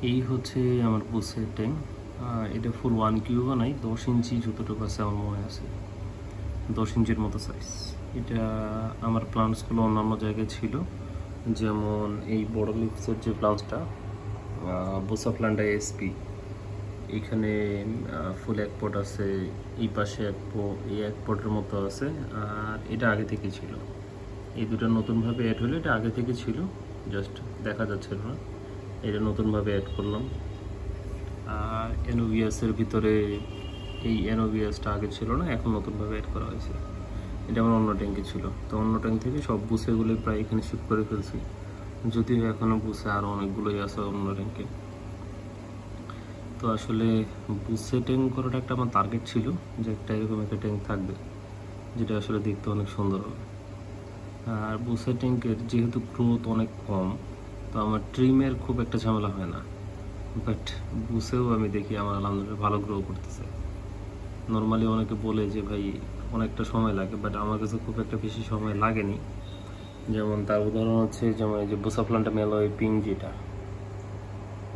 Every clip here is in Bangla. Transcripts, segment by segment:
এই হচ্ছে আমার বুসের ট্যাঙ্ক। এটা ফুল 1 কিউবও নাই, 10 ইঞ্চি যতটুকু আছে আমার মনে আছে, 10 ইঞ্চির মতো সাইজ। এটা আমার প্লান্টসগুলো অন্যান্য জায়গায় ছিল, যেমন এই বড় লিপসের যে প্লান্টসটা বুসা প্লান্ট এসপি, এখানে ফুল এক পট আছে, এই পাশে এক পটের মতো আছে, আর এটা আগে থেকে ছিল। এই দুটো নতুনভাবে অ্যাড হলো, এটা আগে থেকে ছিল, জাস্ট দেখা যাচ্ছিল না, এটা নতুনভাবে অ্যাড করলাম। আর এনোভিয়াসের ভিতরে এই এনোভিয়াসটা আগে ছিল না, এখন নতুনভাবে অ্যাড করা হয়েছে। এটা আমার অন্য ট্যাঙ্কে ছিল, তো অন্য ট্যাঙ্ক থেকে সব বুসেগুলো প্রায় এখানে শিফট করে ফেলছি, যদিও এখনও বুসে আরও অনেকগুলোই আছে অন্য ট্যাঙ্কে। তো আসলে বুসে ট্যাঙ্ক করাটা একটা আমার টার্গেট ছিল, যে একটা এরকম একটা ট্যাঙ্ক থাকবে যেটা আসলে দেখতে অনেক সুন্দর হবে। আর বুসে ট্যাঙ্কের যেহেতু গ্রোথ অনেক কম, তো আমার ট্রিমের খুব একটা ঝামেলা হয় না, বাট বুসেও আমি দেখি আমার আলহামদুলিল্লাহ ভালো গ্রো করতেছে। নর্মালি অনেকে বলে যে ভাই অনেকটা সময় লাগে, বাট আমার কাছে খুব একটা বেশি সময় লাগেনি। যেমন তার উদাহরণ হচ্ছে, যেমন এই যে বুসা প্লান্টা মেলোয় পিঙ্ক, যেটা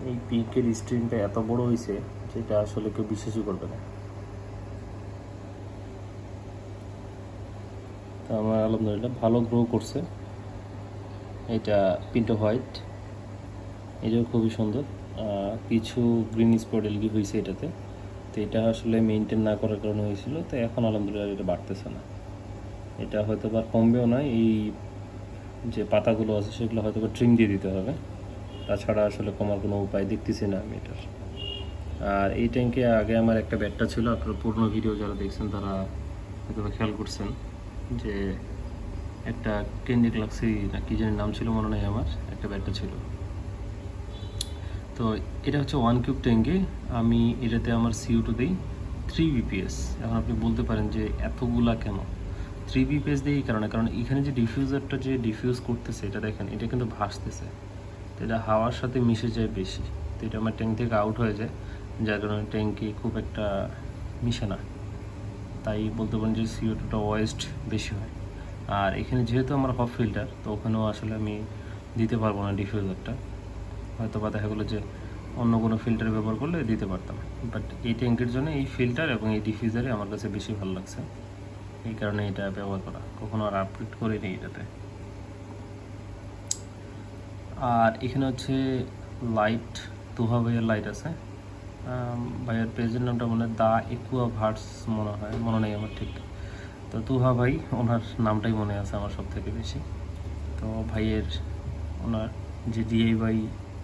এই পিঙ্কের স্ট্রিমটা এত বড় হয়েছে যেটা আসলে কেউ বিশ্বাসই করবে না। তো আমার আলহামদুলিল্লাহ ভালো গ্রো করছে। এটা পিন্টো হোয়াইট, এটাও খুবই সুন্দর। কিছু গ্রিন স্পট এলগি হয়েছে এটাতে, তো এটা আসলে মেনটেন না করার কারণে হয়েছিল, তো এখন আলহামদুলিল্লাহ এটা বাড়তেছে না। এটা হয়তো বা কমবেও না, এই যে পাতাগুলো আছে সেগুলো হয়তো বা ট্রিম দিয়ে দিতে হবে, তাছাড়া আসলে কমার কোনো উপায় দেখতেছি না আমি এটার। আর এই ট্যাঙ্কে আগে আমার একটা ব্যাটটা ছিল, আপনার পুরনো ভিডিও যারা দেখছেন তারা হয়তো খেয়াল করছেন যে একটা ক্যান্ডি গ্লাক্সি না কি জানি নাম ছিল, মনে নেই আমার, একটা ব্যাটটা ছিল। তো এটা হচ্ছে 1 কিউব ট্যাঙ্কে, আমি এটাতে আমার CO2 দিই 3 BPS। এখন আপনি বলতে পারেন যে এতগুলা কেন 3 BPS দিই? এই কারণে, কারণ এখানে যে ডিফিউজারটা যে ডিফিউজ করতেছে, এটা দেখেন, এটা কিন্তু ভাসতেছে, তো এটা হাওয়ার সাথে মিশে যায় বেশি, তো এটা আমার ট্যাঙ্ক থেকে আউট হয়ে যায়, যার কারণে ট্যাঙ্কে খুব একটা মিশে না, তাই বলতে পারেন যে CO2টা ওয়েস্ট বেশি হয়। আর এখানে যেহেতু আমার হফ ফিল্টার, তো ওখানেও আসলে আমি দিতে পারবো না ডিফিউজারটা, হয়তো বা দেখা গেলো যে অন্য কোনো ফিল্টার ব্যবহার করলে দিতে পারতাম, বাট এই ট্যাঙ্কের জন্য এই ফিল্টার এবং এই ডিফিউজারে আমার কাছে বেশি ভালো লাগছে, এই কারণে এটা ব্যবহার করা, কখনো আর আপডেট করিনি এটাতে। আর এখানে হচ্ছে লাইট, তুহা ভাইয়ের লাইট আছে, ভাইয়ের পেজের নামটা মনে হয় দা একুয়া ভার্স মনে হয়, মনে নেই আমার ঠিক, তো তুহা ভাই ওনার নামটাই মনে আছে আমার সব থেকে বেশি। তো ভাইয়ের ওনার যে DIY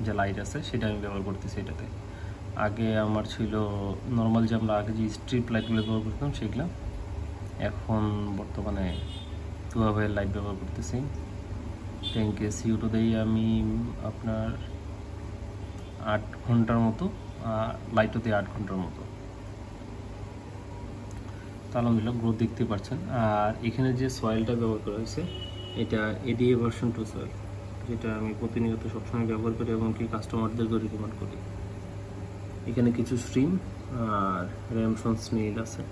যে লাইট আছে সেটা আমি ব্যবহার করতেছি এটাতে। আগে আমার ছিল নর্মাল, যে আমরা আগে যে স্ট্রিপ লাইটগুলো ব্যবহার করতাম সেগুলো, এখন বর্তমানে তুহা ভাইয়ের লাইট ব্যবহার করতেছি। ট্যাঙ্কে CO2 দিই আমি আপনার 8 ঘন্টার মতো, লাইটও দিই 8 ঘন্টার মতো। তো আলহামদুলিল্লাহ গ্রোথ দেখতে পাচ্ছেন। আর এখানে যে সয়েলটা ব্যবহার করা হয়েছে, এটা ADA ভার্সন 2 সয়েল, যেটা আমি প্রতিনিয়ত সবসময় ব্যবহার করি এবং কি কাস্টমারদেরকে রিকমেন্ড করি। এখানে কিছু স্ট্রিম আর র্যামসন স্নেল আছে।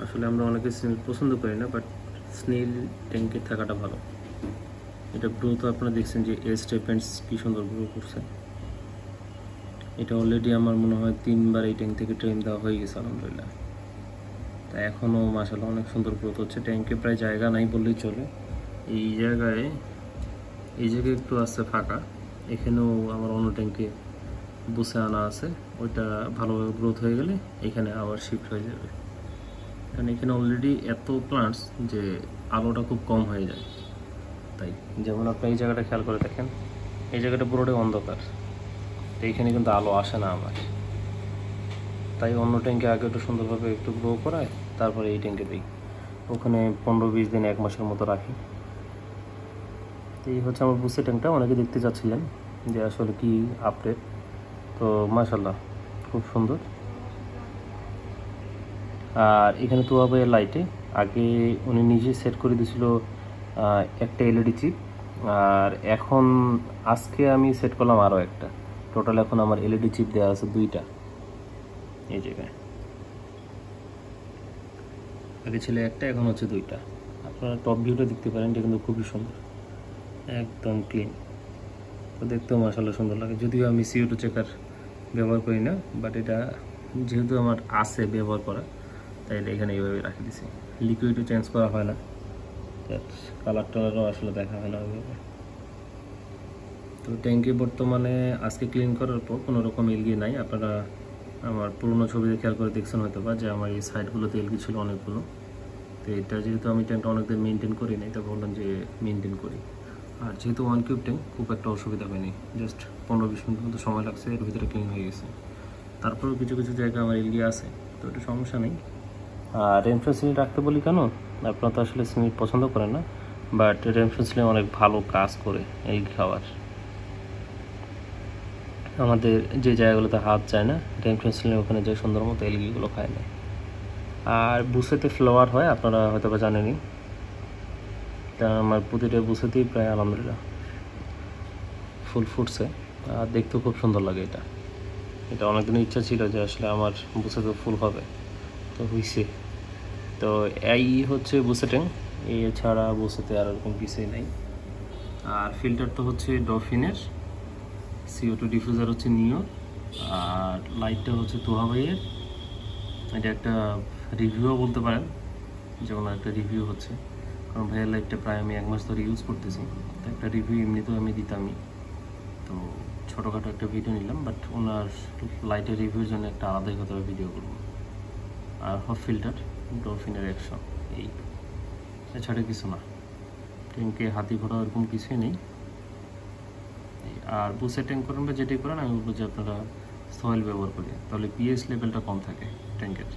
আসলে আমরা অনেকে স্নেল পছন্দ করি না, বাট স্নেল ট্যাঙ্কে থাকাটা ভালো। এটা গ্রোথ আপনারা দেখছেন যে স্টেপেন্টস কি সুন্দর গ্রো করছে। এটা অলরেডি আমার মনে হয় 3বার এই ট্যাঙ্ক থেকে ট্রেন দেওয়া হয়ে গেছে আলহামদুলিল্লাহ। তা এখনও মাশাআল্লাহ অনেক সুন্দর গ্রোথ হচ্ছে। ট্যাঙ্কে প্রায় জায়গা নাই বললেই চলে, এই জায়গায় একটু আছে ফাঁকা, এখানেও আমার অন্য ট্যাঙ্কে বুসে আনা আছে, ওইটা ভালোভাবে গ্রোথ হয়ে গেলে এখানে আবার শিফট হয়ে যাবে, কারণ এখানে অলরেডি এত প্লান্টস যে আলোটা খুব কম হয়ে যায়। তাই যেমন আপনি এই জায়গাটা খেয়াল করে দেখেন, এই জায়গাটা পুরোটাই অন্ধকার, তো এইখানে কিন্তু আলো আসে না আমার, তাই অন্য ট্যাঙ্কে আগে একটু সুন্দরভাবে একটু গ্রো করায় তারপরে এই ট্যাঙ্কে দিই, ওখানে 15-20 দিন 1 মাসের মতো রাখি। এই হচ্ছে আমার বুসে ট্যাঙ্কটা। অনেকে দেখতে চাচ্ছিলেন যে আসলে কি আপডেট, তো মাশাআল্লাহ খুব সুন্দর। আর এখানে তুয়া ভাইয়ের লাইটে আগে উনি নিজে সেট করে দিয়েছিল একটা LED চিপ, আর এখন আজকে আমি সেট করলাম আরও একটা, টোটাল এখন আমার LED চিপ দেওয়া আছে 2টা এই জায়গায়। আগে ছিল একটা, এখন হচ্ছে 2টা। আপনারা টপ ভিউটা দেখতে পারেন, এটা কিন্তু খুবই সুন্দর, একদম ক্লিন। তো দেখতেও মাশাআল্লাহ সুন্দর লাগে। যদিও আমি CO2 চেকার ব্যবহার করি না, বাট এটা যেহেতু আমার আছে ব্যবহার করা, তাই এখানে এইভাবে রাখি দিছি। লিকুইডও চেঞ্জ করা হয় না, কালার টালারও আসলে দেখা হয় না ওইভাবে। তো ট্যাঙ্কি বর্তমানে আজকে ক্লিন করার পর কোনো রকম এলগি নাই। আপনারা আমার পুরোনো ছবিতে খেয়াল করে দেখছেন হয়তো বা, যে আমার এই সাইডগুলোতে এলগি ছিল অনেকগুলো। তো এটা যেহেতু আমি ট্যাঙ্কটা অনেকদিন মেনটেন করি নাই, তো বললাম যে মেনটেন করি। আর যেহেতু 1 কিউব ট্যাঙ্ক, খুব একটা অসুবিধা হয়নি, জাস্ট 15-20 মিনিট মতো সময় লাগছে, এর ভিতরে ক্লিন হয়ে গেছে। তারপরেও কিছু কিছু জায়গায় আমার এলগি আছে, তো এটা সমস্যা নেই। আর রেনফ্রেশ সিলিং রাখতে বলি কেন, আপনারা তো আসলে সিমেন্ট পছন্দ করেন না, বাট রেনফ্রেশ সিলিং অনেক ভালো কাজ করে এলগি খাওয়ার। আমাদের যে জায়গাগুলোতে হাত যায় না, রেনফ্রেশ সিলিং ওখানে যে সুন্দর মতো এলগিগুলো খায় না। আর বুসেতে ফ্লাওয়ার হয়, আপনারা হয়তো বা জানেনই। তা আমার প্রতিটা বুসেতেই প্রায় আলহামদুলিল্লাহ ফুল ফুটছে, আর দেখতেও খুব সুন্দর লাগে। এটা অনেকদিনের ইচ্ছা ছিল যে আসলে আমার বুসেতে ফুল হবে, তো হয়েছে। তো এই হচ্ছে বুসে ট্যাঙ্ক, এছাড়া বুসেতে আর এরকম কিছুই নাই। আর ফিল্টার তো হচ্ছে ডফিনের, CO2 ডিফিউজার হচ্ছে নিও, আর লাইটটা হচ্ছে তোহা ভাইয়ের। এটা একটা রিভিউও বলতে পারেন, যেমন একটা রিভিউ হচ্ছে, কারণ ভাইয়ের লাইটটা প্রায় আমি 1 মাস ধরে ইউজ করতেছি। তো একটা রিভিউ এমনিতেও আমি দিতামই, তো ছোটোখাটো একটা ভিডিও নিলাম, বাট ওনার লাইটের রিভিউর জন্য একটা আলাদাই হতে হবে ভিডিও করব। আর হফ ফিল্টার ডলফিনের 100, এই এছাড়া কিছু না। ট্যাঙ্কে হাতি ঘোড়া এরকম কিছুই নেই। আর বুসে ট্যাঙ্ক করেন বা যেটাই করেন, আমি বলবো যে আপনারা সয়েল ব্যবহার করি, তাহলে পিএইচ লেভেলটা কম থাকে ট্যাঙ্কের।